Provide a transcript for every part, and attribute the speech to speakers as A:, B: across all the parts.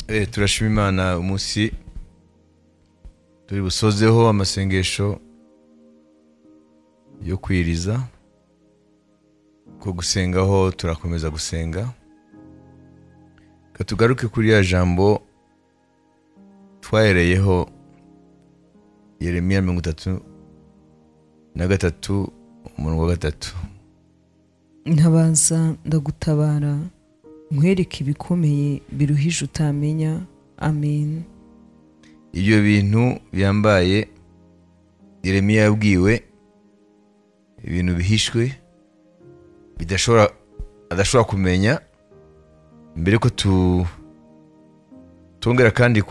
A: turashima Imana umunsi turi busozeho amasengesho yo kwiriza ko gusengaho turakomeza gusenga katugaruke kuri ya jambo twahereyeho Yeremiya 33 umurongo wa 3
B: ntabaza ndagutabara nkwereke ibikomeye biruhije utamenya. Amen.
A: Ibyo bintu byambaye Yeremiya yabwiwe ibintu bihishwe adashobora kumenya mbere ko tongera kandi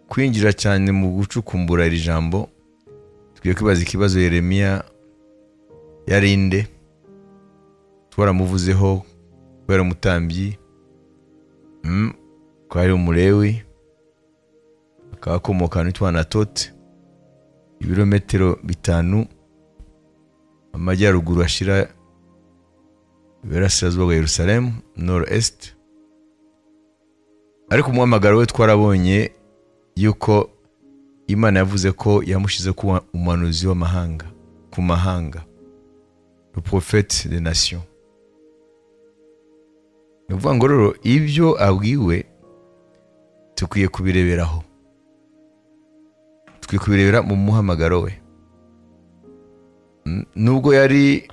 A: kwinjira cyane mu gucukumbura iri jambo. Tugiye kwibaza ikibazo Yeremiya yarinde twaramuvuzeho kubera umutambyi ko ari umulewi akakomoka n'itwa Anatote ibirometero 5 amajyaruguru ashira iburasirazuba bwa Yerusalemu nord-est. Ariko umuhamagaro we twarabonye yuko Imana yavuze ko yamushize kuba umuhanuzi w'amahanga ku mahanga, le prophète des nations. Nuvuga ngo rero ibyo abwiwe tukwiye kubireberaho, tukwiye kubirebera mu muhamagaro we. Nubwo yari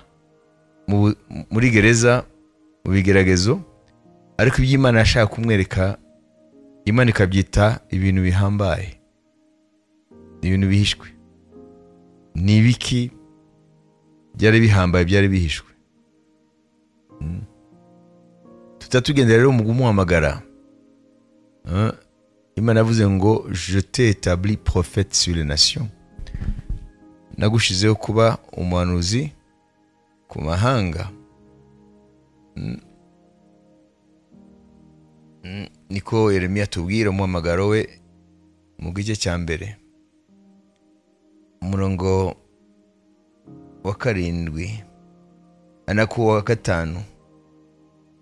A: muri gereza mu bigeragezo, ariko iby'Imana yashaka kumwereka Imana ikabyita ibintu bihambaye, ibintu bihishwe. Ni ibiki byari bihambaye byari bihishwe? Tutatugendera rero mu kumuhamagara. Imana yavuze ngo je t'ai établi prophète sur les nations, nagushizeho kuba umuhanuzi ku mahanga. Niko Yeremiya tubwira umuhamagaro we mu gice cya mbere umurongo wa 7 anako wa 5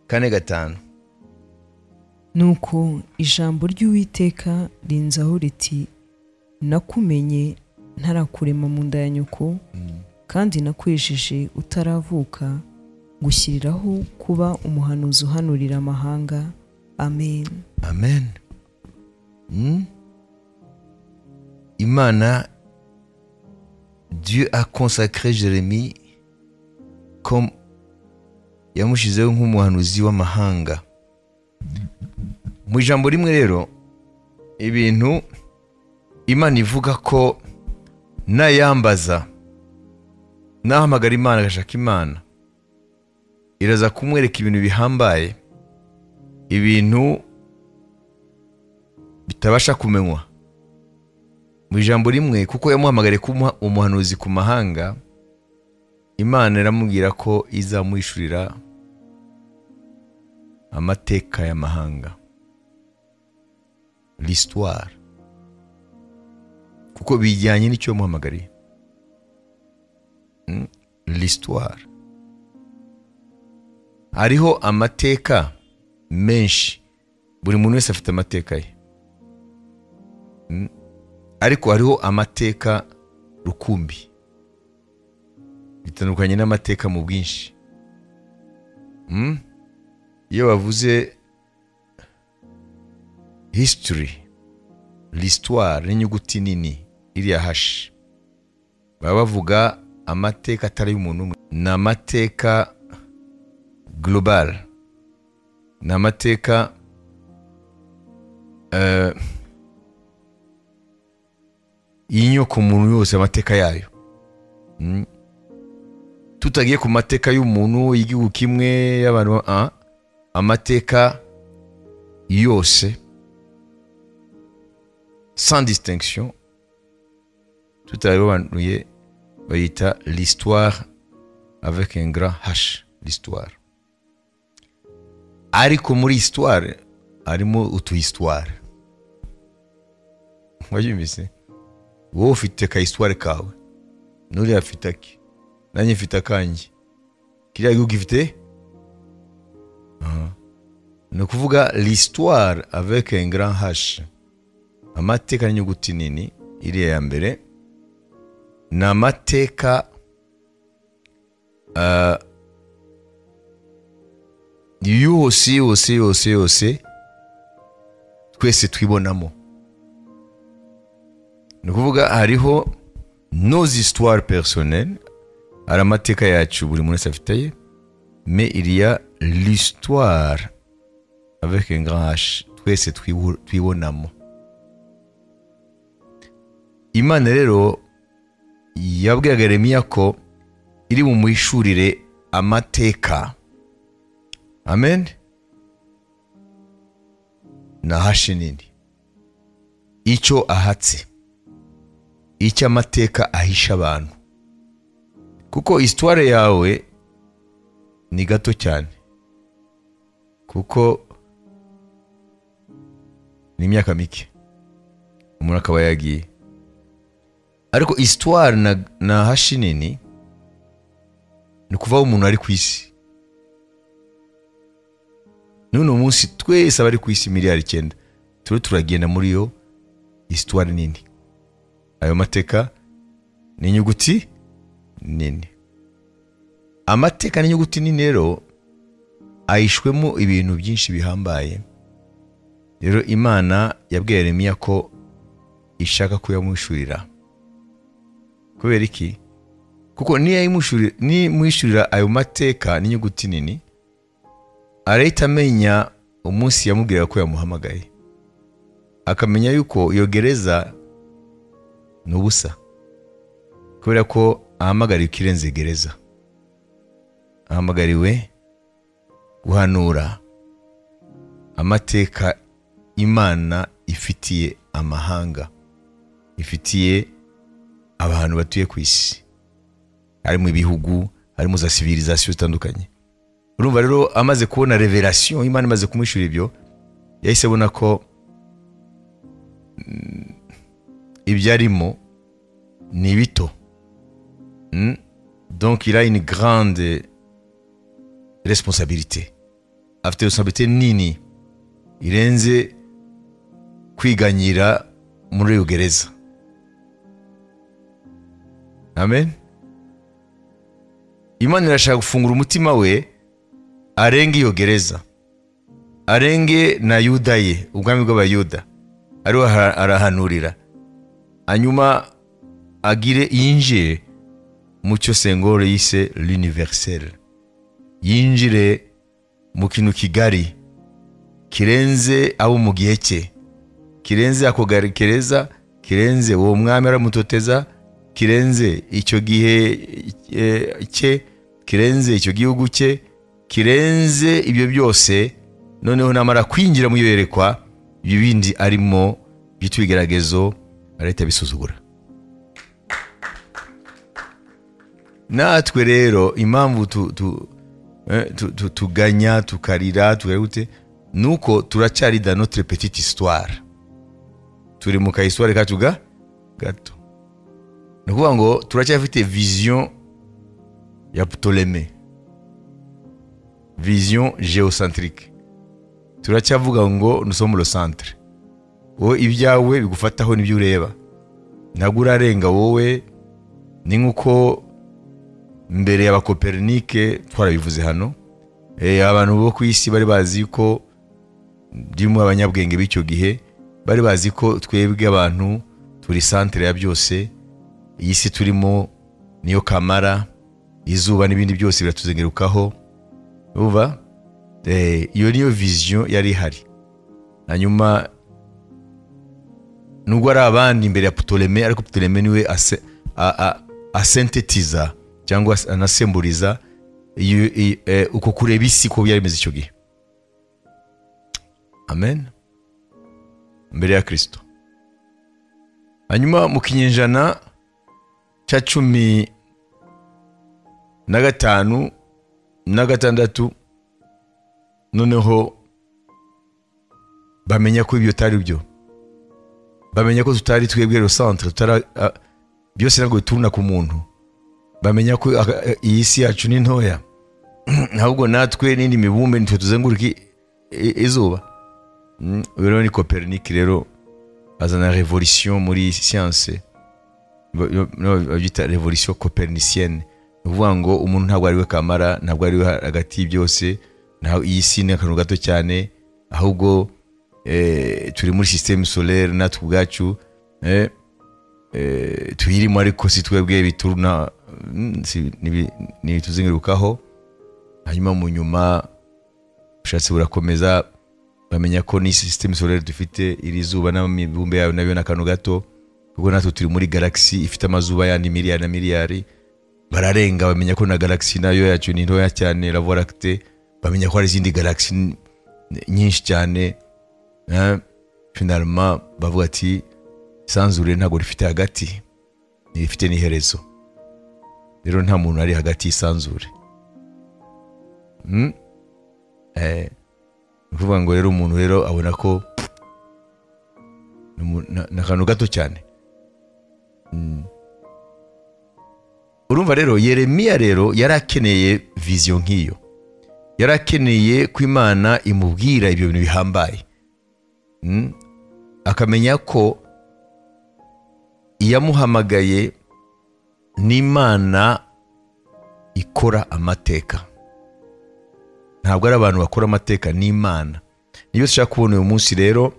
A: 4-5.
B: Nuko ijambo ry'Uwiteka rinzaho riti nakumenye ntarakurema mu nda ya nyoko kandi nakwejeje utaravuka gushyiriraho kuba umuhanuzi uhanurira amahanga. Amen.
A: Amen. Imana, Dieu a consacré Jérémie comme yamushizeho nk'umuhanuzi w'amahanga. Mu ijambo rimwe rero ibintu Imana ivuga ko nayambaza nahamagara Imana agashaka Imana iraza kumwereka ibintu bihambaye, ibintu bitabasha kumenywa mu ijambo rimwe. Kuko yamuhamagariye kuba umuhanuzi ku mahanga, Imana iramubwira ko izamwishurira amateka y'amahanga, l'histoire, kuko bijyanye n'icyo yamuhamagariye. L'histoire, hariho amateka menshi, buri muntu wese afite amateka ye, ariko hariho amateka rukumbi bitandukanye n'amateka mu bwinshi. Iyo bavuze history, l'histoire n'inyuguti nini iriya hashi, baba bavuga amateka atari y'umuntu umwe, ni amateka global, ni amateka y'inyoko muntu yose, amateka yayo. Tutagiye ku mateka y'umuntu y'igihugu kimwe y'abantu, amateka yose sans distinction, tutabirobanuye bayita l'histoire avec un grand H, l'histoire. Ariko muri histoire harimo utu-histoire. Wabyumvise? Wowe ufite ka histoire kawe, nuri afite aki, nanjye mfite akanjye, kiriya gihugu gifite ni ukuvuga l'histoire avec un grand H. Amateka n'inyuguti nini iriya ya mbere ni amateka yose twese twibonamo. Ni ukuvuga hariho nos histoires personnelles, hari amateka yacu buri muntu afite ye, mais il y a l'histoire avec un grand H twese twibonamo. Imana rero yabwiraga Yeremiya ko iri mu muhishurire amateka. Amen. Na hashi nini icyo ahatse, icyo amateka ahisha abantu, kuko histoire yawe ni gato cyane, kuko ni imyaka mike umuntu akaba yagiye. Ariko histoire na hashi nini ni kuva umuntu ari ku isi. None umunsi twese abari ku isi miliyari 9 turagenda muri yo histoire nini. Ayo mateka ni inyuguti nini. Amateka ni inyuguti nini rero ayishwemo ibintu byinshi bihambaye. Rero Imana yabwiye Yeremiya ko ishaka kuyamushurira. Kubera iki? Kuko ni mwishurira ayo mateka n'inyuguti nini, arahita amenya umunsi yamubwira ko yamuhamagaye, akamenya yuko iyo gereza ni ubusa, kubera ko ahamagariwe ikirenze gereza. Ahamagariwe guhanura amateka Imana ifitiye amahanga, ifitiye abantu batuye ku isi, hari mu bihugu, hari mu za civilisation zitandukanye. Urumva rero amaze kubona revelation, Imana imaze kumwishura ibyo, yahise abona ko ibyarimo ni bito. Donc il a une grande responsabilité. Afite responsabilité nini irenze kwiganyira muri iyo gereza. Amen. Imana irashaka gufungura umutima we arenge iyo gereza, arenge na Yuda ye, ubwami bw'abayuda ariho arahanurira, hanyuma agire yinjire mu cyo Sengore yise l'universel, yinjire mu kintu kigari kirenze abo mu gihe cye, kirenze ako gereza, kirenze uwo mwami aramutoteza, kirenze icyo gihe cye, kirenze icyo gihugu cye, kirenze ibyo byose. Noneho namara kwinjira mu yerekwa ibindi arimo byitwigeragezo, arahita bisuzugura. Natwe rero impamvu tuganya, tukarira, tugarute, nuko turacyari dans notre petite histoire, turi mu ka histoire kacu gato. Ni ukuvuga ngo turacyafite vision ya Ptolémée, vision géocentrique. Turacyavuga ngo nous sommes le centre, wowe ibyawe bigufataho n'ibyo ureba, ntabwo urarenga wowe. Ni nkuko mbere y'aba Copernic twarabivuze hano, abantu bo ku isi bari bazi ko by'umwe abanyabwenge b'icyo gihe bari bazi ko twebwe abantu turi centre ya byose. Iyi si turimo niyo kamara, izuba n'ibindi byose biratuzengerukaho. Uva iyo niyo vision yari ihari. Hanyuma nubwo ari abandi imbere ya Ptolémée, ariko Ptolémée niwe asynthetiza cyangwa anasemburiza uko kureba isi ko byari bimeze icyo gihe. Amen. Mbere ya Kristo. Hanyuma mu kinyejana cya 15 na 6 noneho bamenya ko ibyo tari byo, bamenya ko tutari twebwe le centre, byose ntabwo bituruna ku muntu. Bamenya ko iyi si yacu ni ntoya, ahubwo natwe n'indi mibumbe nitwe tuzenguruka izuba. Rero ni Copernic rero azana revolution muri science, babyita revolution copernicienne. Uvuga ngo umuntu ntabwo ari we kamara, ntabwo ari we hagati byose, naho iyi si ni akantu gato cyane, ahubwo turi muri système solaire natwe ubwacu tuyirimo, ariko si twebwe bituruna, ni tuzingirukaho. Hanyuma mu nyuma ushatse burakomeza bamenya ko ni système solaire dufite, iri zuba n'imibumbe yayo nabyo n'akantu gato, kuko natwe turi muri galaxy ifite amazuba yandi miliyari na miliyari. Bararenga bamenya ko na galaxy nayo yacu ni ntoya cyane, la Voie lactée, bamenya ko hari izindi galaxy nyinshi cyane. Finalement bavuga ati isanzure ntabwo rifite hagati, rifite n'iherezo. Rero nta muntu ari hagati y'isanzure. Uvuga ngo rero umuntu rero abona ko n'akantu gato cyane. Urumva rero Yeremiya rero yarakeneye vision nk'iyo, yarakeneye ko Imana imubwira ibyo bintu bihambaye, akamenya ko iyamuhamagaye n'Imana ikora amateka, ntabwo ari abantu bakora amateka, n'Imana. Niyo dushaka kubona uyu munsi rero.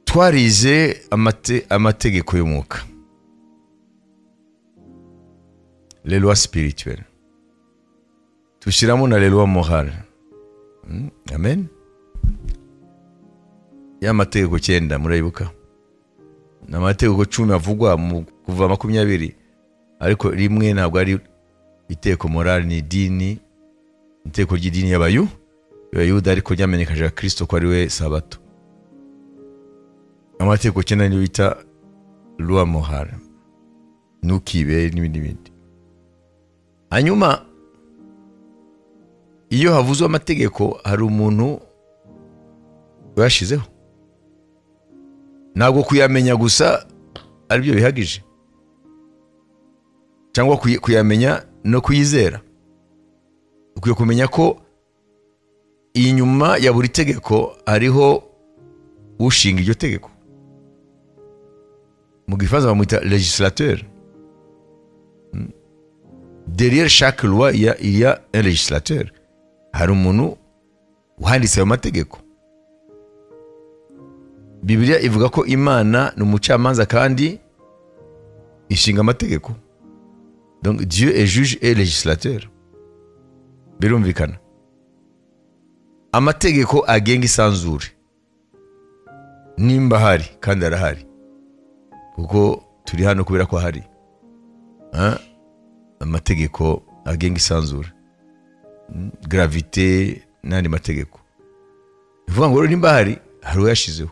A: Twarize amategeko y'umwuka, les lois spirituelles, tushyiramo na les lois morales. Amen. Ya mategeko 9 murayibuka, na mategeko 10 avugwa kuva 20, ariko rimwe ntabwo ari iteko morale, ni dini, iteko ry'idini y'Abayuda, ariko ryamenyekaje Kristo ko ari we Sabato. Amategeko 9 niyo bita loi morale, ntukibe n'ibindi. Hanyuma iyo havuzwe amategeko hari umuntu yashizeho, ntabwo kuyamenya gusa ari byo bihagije, cyangwa kuyamenya no kuyizera. Ukwiye kumenya ko inyuma ya buri tegeko hariho ushinga iryo tegeko. Mu gifaransa bamwita législateur. Derrière chaque loi il y a un législateur. Hari umuntu uhanditse ayo mategeko. Bibiliya ivuga ko Imana ni umucamanza kandi ishinga amategeko. Donc Dieu est juge et législateur. Birumvikana. Amategeko agenga isanzure nimba hari kandi arahari, kuko turi hano kubera ko hari amategeko agenga isanzure, gravité n'andi mategeko. Bivuga ngo nimba hari uyashizeho,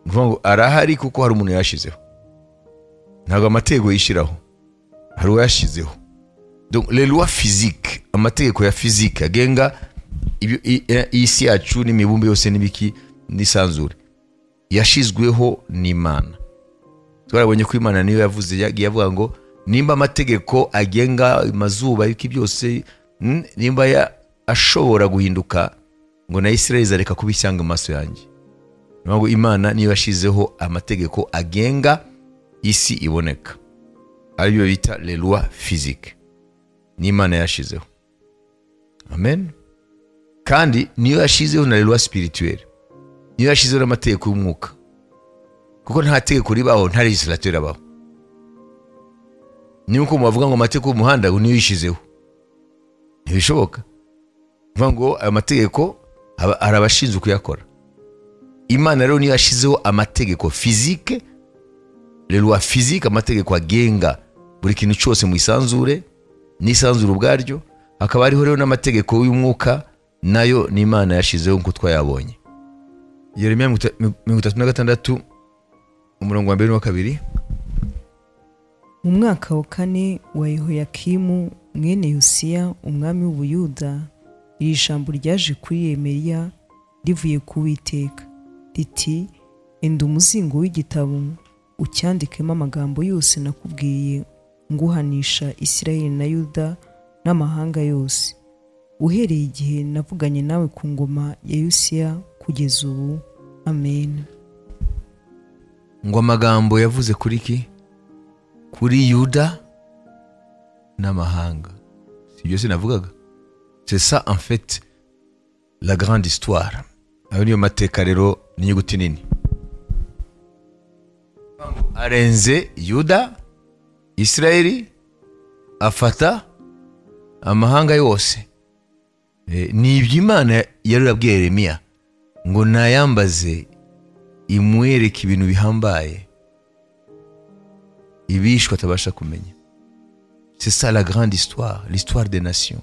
A: bivuga ngo arahari kuko hari umuntu yashizeho, ntabwo amategeko yishiraho, hari uyashizeho. Donc les lois physiques, amategeko ya physique agenga isi yacu n'imibumbe yose n'ibiki n'isanzure, yashizweho n'Imana. Twarabonye ko Imana niyo yavuze, yavuga ngo nimba amategeko agenga amazuba y'iki byose nimba ashobora guhinduka, ngo na Israel izareka kubishyanga amaso yanjye. Ngo Imana niyo yashizeho amategeko agenga isi iboneka, ariyo bita les lois physiques, n'Imana yashizeho. Amen. Kandi niyo yashizeho na les lois spirituelles, niyo yashizeho amategeko y'umwuka, kuko nta tegeko ribaho nta legislateur abaho. Ni uko muvuga ngo amategeko y'umuhanda niyo yishizeho, ntibishoboka. Vuga ngo ayo mategeko arabashinzwe kuyakora. Imana rero niyo yashizeho amategeko physique, les lois physiques, amategeko agenga buri kintu cyose mu isanzure n'isanzure ubwaryo. Hakaba hariho rero n'amategeko y'umwuka, nayo ni Imana yashizeho nko twayabonye. Yeremiya 36 umurongo wa 1 na 2.
B: Mu mwaka wa 4 wa Yehoyakimu mwene Yosiya umwami w'Ubuyuda, iri jambo ryaje kuri Yeremiya rivuye ku Uwiteka riti, enda umuzingo w'igitabo ucyandikemo amagambo yose nakubwiye nguhanisha Isirayeli na Yuda n'amahanga yose, uhereye igihe navuganye nawe ku ngoma ya Yosiya kugeza ubu. Amen.
A: ngo amagambo yavuze kuri ki? Kuri Yuda n'amahanga. Si byo sinavugaga? C'est ça en fait la grande histoire. Ayo niyo mateka rero n'inyuguti nini. Arenze Yuda, Israeli, afata amahanga yose. Ni iby'Imana yari yarabwiye Yeremiya ngo nayambaze imwereke ibintu bihambaye ibishwa atabasha kumenya. C'est ça la grande histoire, l'histoire des nations.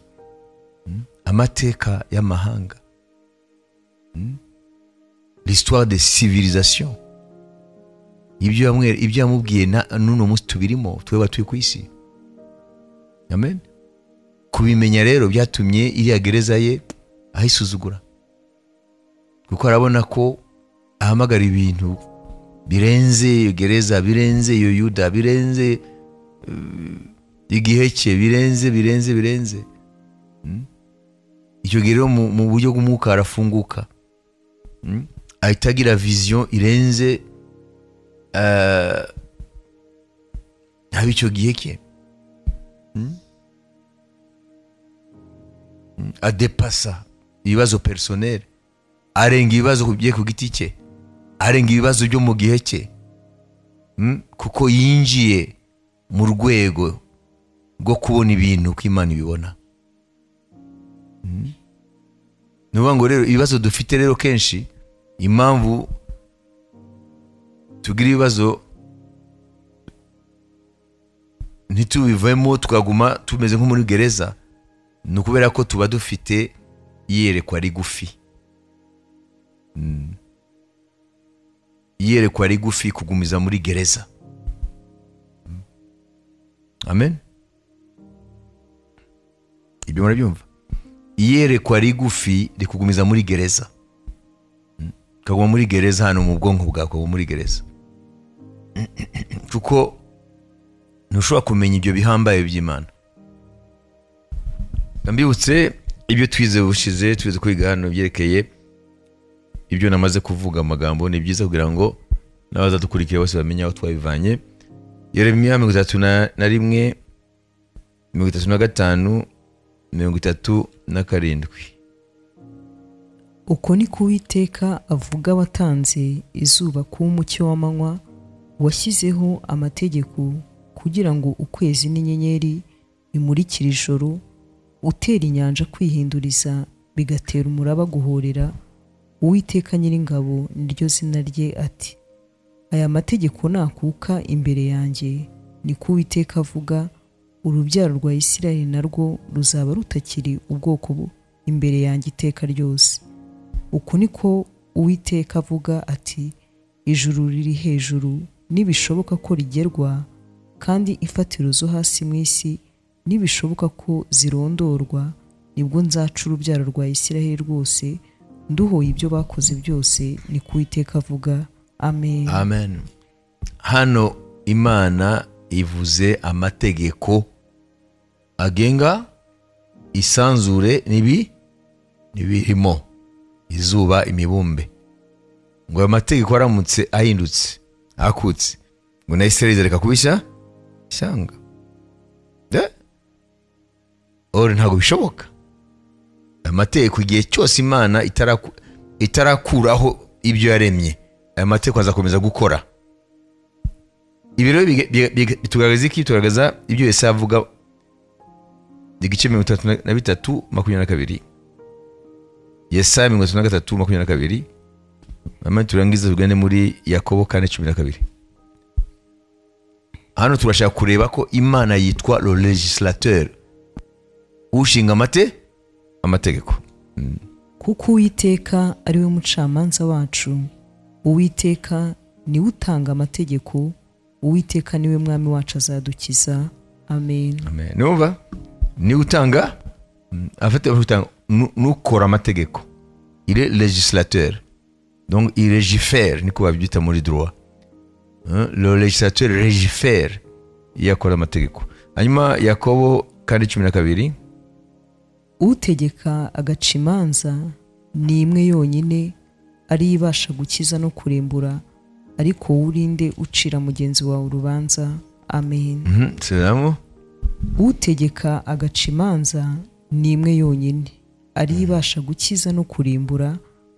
A: Amateka y'amahanga. L'histoire des civilisations. Ibyo yamubwiye n'uno munsi tubirimo, tweba turi ku isi. Amen. Kubimenya rero byatumye iriya gereza ye ahisuzugura, kuko arabona ko ahamagara ibintu birenze iyo gereza, birenze iyo Yuda, birenze igihe cye, birenze. Icyo gihe rero mu buryo bw'umwuka arafunguka, ahita agira vision irenze haba icyo gihe cye. Adepasa ibibazo personnel, arenga ibibazo bye ku giti cye, arenga ibibazo byo mu gihe cye, kuko yinjiye mu rwego rwo kubona ibintu ko Imana ibibona. Nuvuga ngo rero ibibazo dufite rero kenshi, impamvu tugira ibibazo ntitubivemo tukaguma tumeze nko muri gereza, ni ukubera ko tuba dufite iyerekwa rigufi. Iyerekwa rigufi kugumiza muri gereza. Amen. Ibyo murabyumva? Iyerekwa rigufi rikugumiza muri gereza. Kaguma muri gereza hano mu bwonko bwawe, kaguma muri gereza. Kuko ntushobora kumenya ibyo bihambaye by'Imana. Mbibutse ibyo twize bushize, twize kwiga hano byerekeye ibyo namaze kuvuga amagambo. Ni byiza kugira ngo n'abaza dukurikira bose bamenye aho twabivanye. Yeremiya 31, 35, 37.
B: Uko ni ko Uwiteka avuga watanze izuba kuba umucyo w'amanywa, washyizeho amategeko kugira ngo ukwezi n'inyenyeri bimurikire ijoro, utera inyanja kwihinduriza bigatera umuraba guhorera. Uwiteka Nyiringabo niryo zina rye ati, aya mategeko nakuka imbere yanjye, ni ko Uwiteka avuga, urubyaro rwa Isirayeli narwo ruzaba rutakiri ubwoko imbere yanjye iteka ryose. Uku niko Uwiteka avuga ati, ijuru riri hejuru nibishoboka ko rigerwa, kandi ifatiro zo hasi mu isi nibishoboka ko zirondorwa, nibwo nzaca urubyaro rwa Isirayeli rwose nduhoye ibyo bakoze byose, ni ko Uwiteka avuga. Amen.
A: Amen. Hano Imana ivuze amategeko agenga isanzure n'ibirimo, izuba, imibumbe. Ngo ayo mategeko aramutse ahindutse, akutse, ngo na Isirayeli reka kubishya ishyanga. Ntabwo bishoboka. Amategeko igihe cyose Imana itarakuraho ibyo yaremye, aya mategeko azakomeza gukora. Ibi rero bitugaragaza iki? Bitugaragaza ibyo Yesaya avuga igice 33:22. Yesaya 33:22. Mama turangiza tugende muri Yakobo 4:12. Hano turashaka kureba ko Imana yitwa le législateur, ushinga amategeko.
B: Kuko Uwiteka ari we mucamanza wacu, Uwiteka niwe utanga amategeko, Uwiteka niwe mwami wacu azadukiza. Amen.
A: Amen. Numva ni utanga afite utanga nukora amategeko. Il est législateur. Donc il légifère, niko babyita muri droit. Le législateur légifère yakora amategeko. Hanyuma Yakobo 4:12.
B: utegeka agaca imanza ni imwe yonyine ariyo ibasha gukiza no kurimbura, ariko wowe urinde ucira mugenzi wawe urubanza. Amen.
A: Siramo.
B: Utegeka agaca imanza ni imwe yonyine ariyo ibasha gukiza no kurimbura,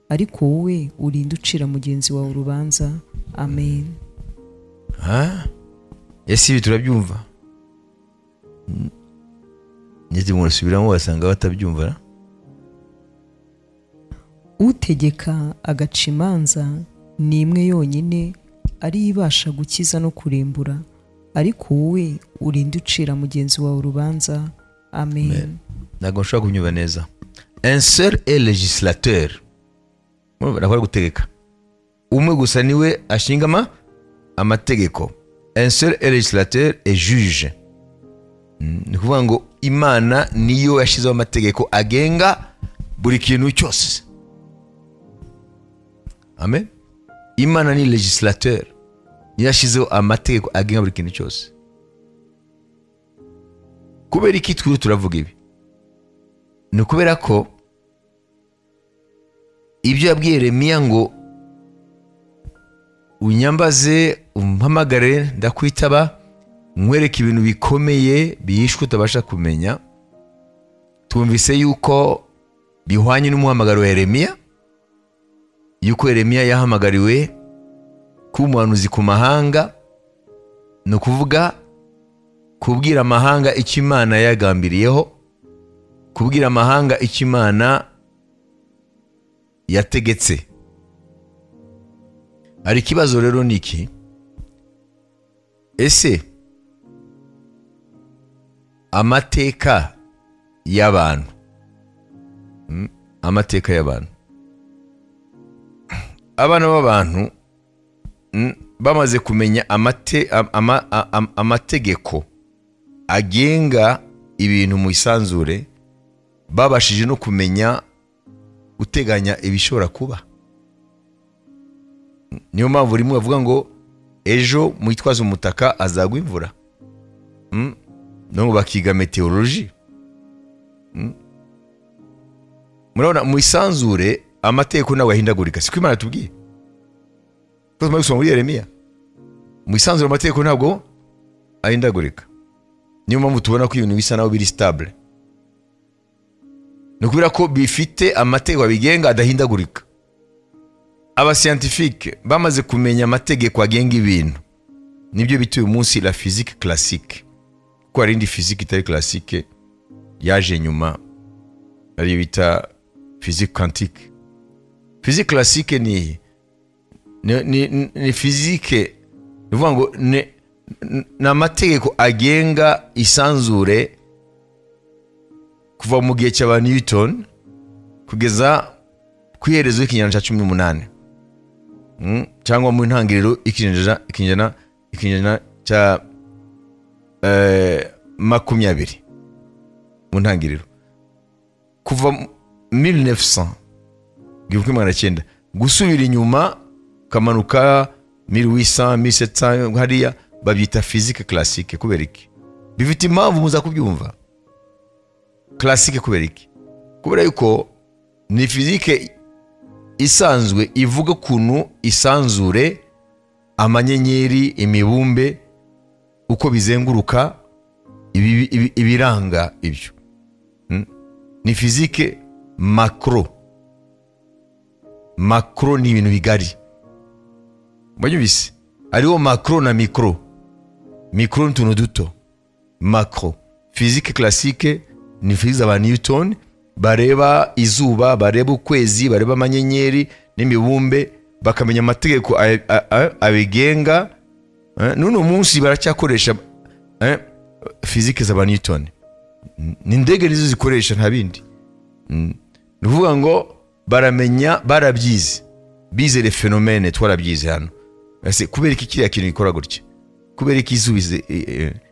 B: ariko wowe urinde ucira mugenzi wawe urubanza. Amen.
A: Ese ibi turabyumva? Nyeze murasubiramo wasanga batabyumva.
B: Utegeka agaca imanza ni imwe yonyine ariyo ibasha gukiza no kurimbura, ariko wowe urinde ucira mugenzi wawe urubanza. Amen.
A: Ntabwo nshobora kubyumva neza. Un seul est législateur. Barakora gutegeka. Umwe gusa niwe ashinga amategeko. Un seul est législateur et juge. Ni kuvuga ngo Imana niyo yashyizeho amategeko agenga buri kintu cyose. Amen. Imana ni législateur, yashyizeho amategeko agenga buri kintu cyose. Kubera iki twuru turavuga ibi? Ni kubera ko ibyo yabwiye Yeremiya ngo unyambaze umpamagare ndakwitaba nkwereke ibintu bikomeye bihishwe utabasha kumenya, twumvise yuko bihwanye n'umuhamagaro wa Yeremiya, yuko Yeremiya yahamagariwe kuba umuhanuzi ku mahanga, ni ukuvuga kubwira amahanga icyo Imana yagambiriyeho, kubwira amahanga icyo Imana yategetse. Hari ikibazo rero niki? Ese amateka y'abantu, amateka y'abantu, abana b'abantu bamaze kumenya amategeko agenga ibintu mu isanzure, babashije no kumenya guteganya ibishobora kuba. Niyo mpamvu rimwe bavuga ngo ejo mwitwaze umutaka azagwa imvura. No bakiga meteorology. Murabona mu isanzure amategeko nawe ahindagurika, siko Imana tubwiye. Kuko muri gusoma muri Yeremiya, mu isanzure amategeko ntabwo ahindagurika. Niyo mpamvu tubona ko ibintu bisa naho biri stable. Ni kubera ko bifite amategeko abigenga adahindagurika. Aba scientifique bamaze kumenya amategeko agenga ibintu, nibyo bita uyu munsi la physique classique. Ko hari indi physique itari classique yaje nyuma, ari bita physique quantique. Physique classique ni physique, nivuga ngo na amategeko agenga isanzure kuva mu gihe cy'aba Newton kugeza ku iherezo y'ikinyejana cya 18, cyangwa mu ntangiriro ikinyejana cya 20 mu ntangiriro. Kuva 1900 gusubira inyuma kamanuka 1800 1700 hariya babyita physique classique. Kubera iki? Bifite impamvu muza kubyumva. Classique kubera iki? Kubera yuko ni physique isanzwe ivuga kuntu isanzure, amanyenyeri, imibumbe uko bizenguruka, ibiranga ibyo. Ni physique macro. Macro ni ibintu bigari. Mwanyumvise? Ariho macro na micro. Micro ni utuntu duto. Macro. Physique classique ni physique aba Newton, bareba izuba, bareba ukwezi, bareba amanyenyeri n'imibumbe, bakamenya amategeko abigenga. Nuno munsi baracyakoresha physique z'aba Newton. Ni ndege nizo zikoresha nta bindi. Nuvuga ngo baramenya, barabyize, bize les phénomènes twarabyize hano. Ese kubera iki kiriya kintu gikora gutya? Kubera iki izubize,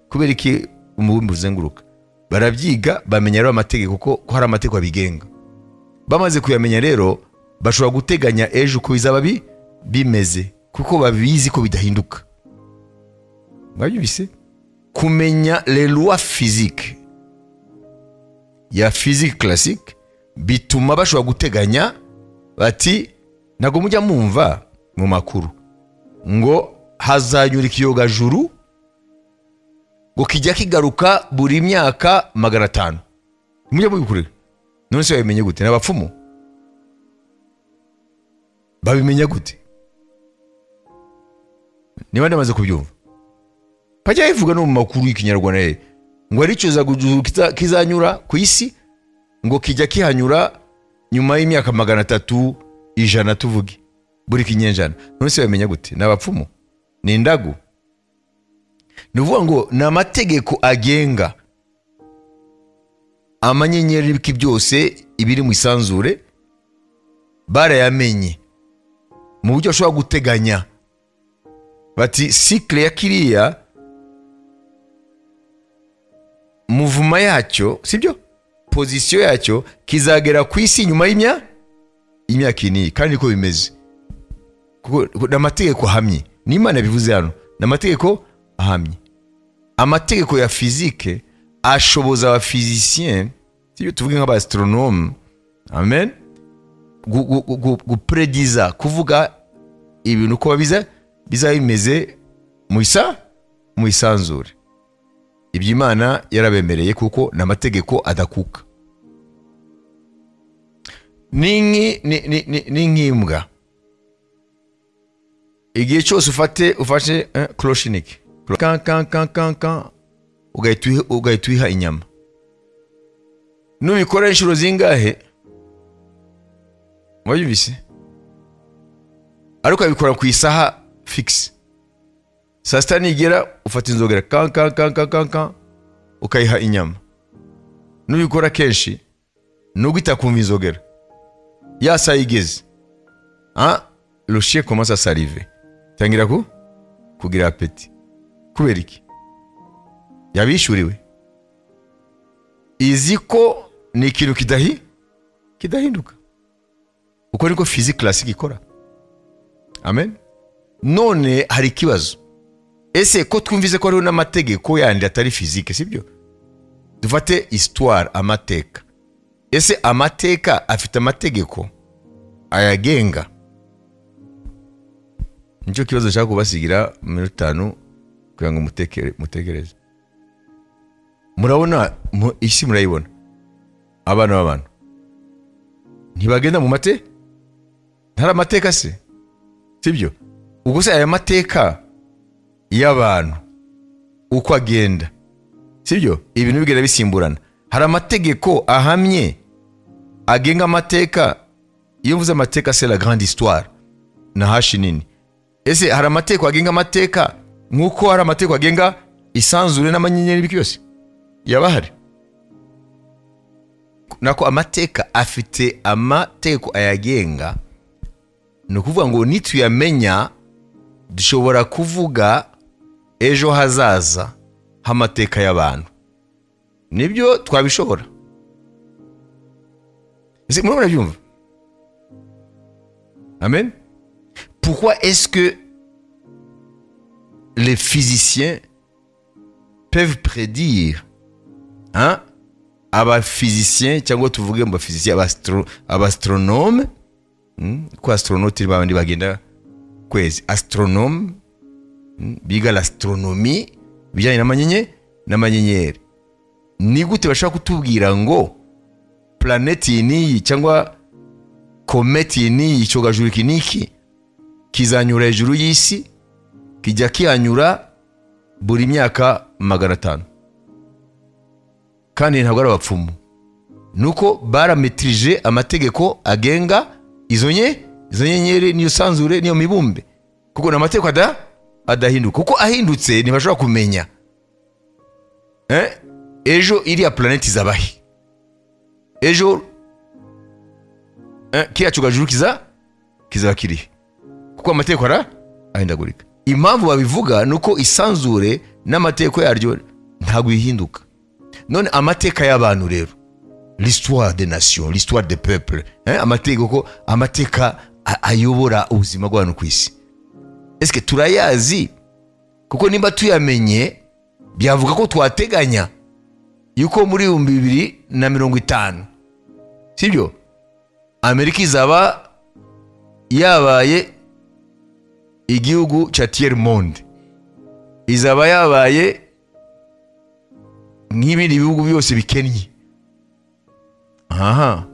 A: kubera iki umubumbe uzenguruka? Barabyiga, bamenya rero amategeko ko hari amategeko abigenga. Bamaze kuyamenya rero bashobora guteganya ejo uko bizaba bimeze, kuko babizi ko bidahinduka. Mwabyumvise? Kumenya les lois physiques ya physique classique bituma bashobora guteganya bati ntago mujya mumva mu makuru ngo hazanyura ikiyogajuru ngo kijya kigaruka buri myaka 500. Mujya mubikurira none se babimenye gute? N'abapfumu babimenya gute? Niba ndamaze kubyumva pajya ivuga no mu makuru y'ikinyarwanda ngo aricuza kizanyura ku isi ngo kijya kihanyura nyuma y'imyaka 300 100 tuvuge buri kinyenjana. None se bamenya gute? N'abapfumu ni indagu. Nuvuga ngo na mategeko agenga amanyenyeri biki byose ibiri mu isanzure barayamenye mu buryo ashobora guteganya bati cycle ya kiriya muvuma yacyo sibyo position yacyo kizagera ku isi nyuma y'imyaka ini, kandi ko bimeze kuko n'amategeko ahamye. N'Imana bivuze hano n'amategeko ahamye. Amategeko ya physique ashoboza aba physicien sibyo tuvuge nk'aba astronome amen guprediza kuvuga ibintu ko biza bimeze mu isanzure. Iby'Imana yarabemereye kuko n'amategeko adakuka. N'imbwa igihe cyose ufashe clochinique kan ugahita uyiha inyama, nubikora inshuro zingahe wayumvise, ariko abikora ku isaha fixe. Saa sita nigera ufata inzogera kan ukayiha inyama. Nubikora kenshi nubwo itakumva inzogera ya saa igeze le chien commence à saliver, tangira kugira appétit. Kubera iki? Yabishuriwe izi ko ni ikintu kidahinduka. Uko niko physique classique ikora. Amen. None hari kibazo, ese ko twumvize ko hariho n'amategeko yandi atari physique sibyo? Dufate histoire, amateka. Ese amateka afite amategeko ayagenga? Nicyo kibazo nshaka kubasigira mu minota 5 kugira ngo mutekereze. Murabona isi, murayibona abana b'abantu ntibagenda mu ntari amateka se sibyo? Ubwo se aya mateka y'abantu uko agenda sibyo, ibintu bigenda bisimburana. Hari amategeko ahamye agenga amateka. Iyo mvuze amateka c'est la grande histoire na hashi nini. Ese hari amategeko agenga amateka nkuko hari amategeko agenga isanzure n'amanyenyeri bikiyose? Yabahari nako amateka afite amategeko ayagenga. No kuvuga ngo nituyamenya dushobora kuvuga ejo hazaza h'amateka y'abantu. Nibyo twabishobora. Ese murabona byumva? Amen. Pourquoi est-ce que les physiciens peuvent prédire aba physiciens cyangwa tuvuge mba physiciens abastronome ko astronaute babandi bagenda kwezi astronome biga l'astronomie bijyanye n'amanyenyeri. Ni gute bashaka kutubwira ngo planeti ni cyangwa kometi ni icyogajuru kiniki kizanyura hejuru y'isi kijya kiyanyura buri myaka 500? Kandi ntabwo ari abapfumu, nuko barametrije amategeko agenga izo nyenyeri niyo sanzure niyo mibumbe, kuko n'amategeko adahinduka. Kuko ahindutse ntibashobora kumenya ejo iriya planeti zabahi, ejo kiriya cyogajuru kizaba kirihe, kuko amategeko ahindagurika. Impamvu babivuga nuko isanzure n'amategeko yaryo ntabwo ihinduka. None amateka y'abantu rero, l'histoire des nations, l'histoire des peuples, amateka ayobora ubuzima bw'abantu ku isi, est-ce que turayazi? Kuko nimba tuyamenye byavuga ko twateganya yuko muri 2050 sibyo Amerika izaba yabaye igihugu cha tiers monde, izaba yabaye nk'ibindi bihugu byose bikennye. Aha,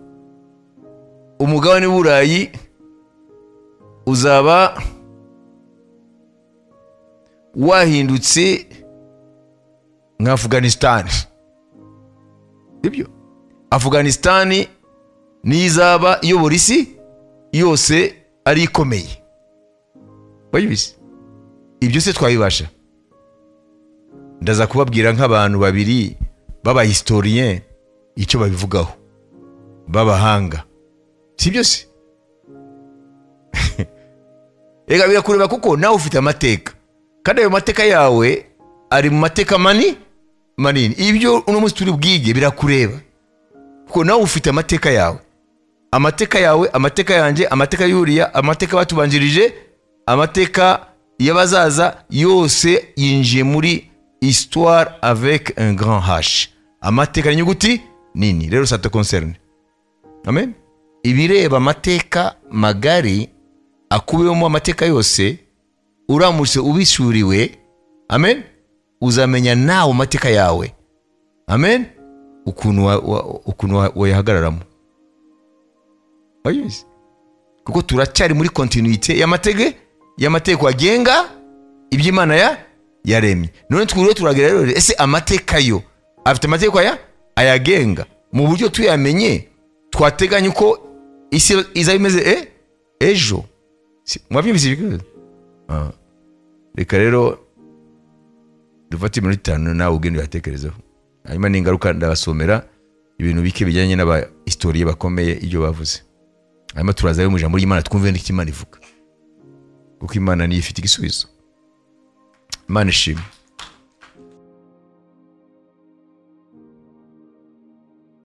A: umugabane w'Uburayi uzaba wahindutse nka Afghanistan. Ibyo Afghanistan nizaba iyobora isi yose ari ikomeye. Bayibise ibyo se twabibasha? Ndaza kubabwira nk'abantu babiri baba historien icyo babivugaho, babahanga, sibyo se? Ega birakureba kuko nawe ufite amateka, kandi ayo mateka yawe ari mu mateka manini. Ibyo uno munsi turi bwige birakureba kuko nawe ufite amateka yawe, amateka yanjye, amateka y'Uriya, amateka batubanjirije, amateka y'abazaza, yose yinjiye muri histoire avec un grand H. Amateka n'inyuguti nini. Rero ça te concerne. Amen. Ibireba amateka magari akubiyemo amateka yose, uramutse ubisuriwe, amen, uzamenya nawe amateka yawe, amen, ukuntu wayahagararamo. Bayise kuko turacyari muri continuité y'amateka wagenga iby'Imana yaremye. None twuriwe turagira rero, ese amateka yo afite amateka ayagenga mu buryo tuyamenye, twateganya uko isi izaba imeze ejo. Mwabyumvise ibyo? Reka rero dufate iminota 5 nawe ugende uyatekerezeho, hanyuma n'ingaruka ndabasomera ibintu bike bijyanye n'aba historie bakomeye ibyo bavuze, hanyuma turaza mu ijambo ry'Imana twumve n'iki Imana ivuga, kuko Imana niyo ifite igisubizo. Imana ishimwe.